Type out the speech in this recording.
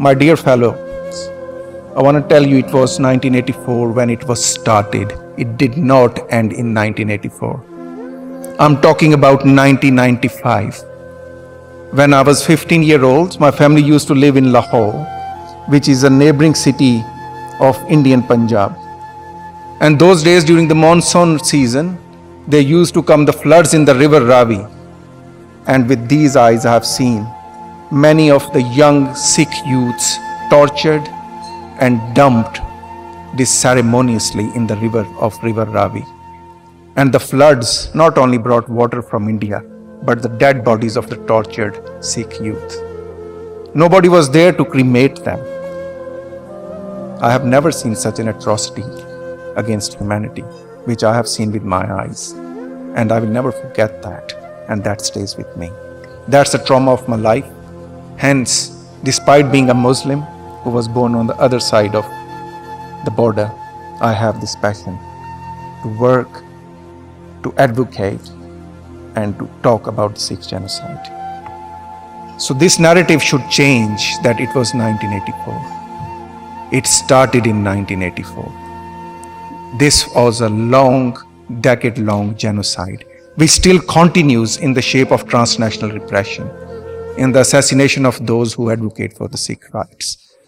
My dear fellow, I want to tell you it was 1984 when it was started. It did not end in 1984. I'm talking about 1995. When I was 15-year-old, my family used to live in Lahore, which is a neighboring city of Indian Punjab. And those days during the monsoon season, there used to come the floods in the river Ravi. And with these eyes I have seen many of the young Sikh youths tortured and dumped disceremoniously in the river Ravi. And the floods not only brought water from India, but the dead bodies of the tortured Sikh youth. Nobody was there to cremate them. I have never seen such an atrocity against humanity, which I have seen with my eyes. And I will never forget that, and that stays with me. That's the trauma of my life. Hence, despite being a Muslim who was born on the other side of the border, I have this passion to work, to advocate, and to talk about the Sikh genocide. So this narrative should change that it was 1984. It started in 1984. This was a decade-long genocide, which still continues in the shape of transnational repression, in the assassination of those who advocate for the Sikh rights.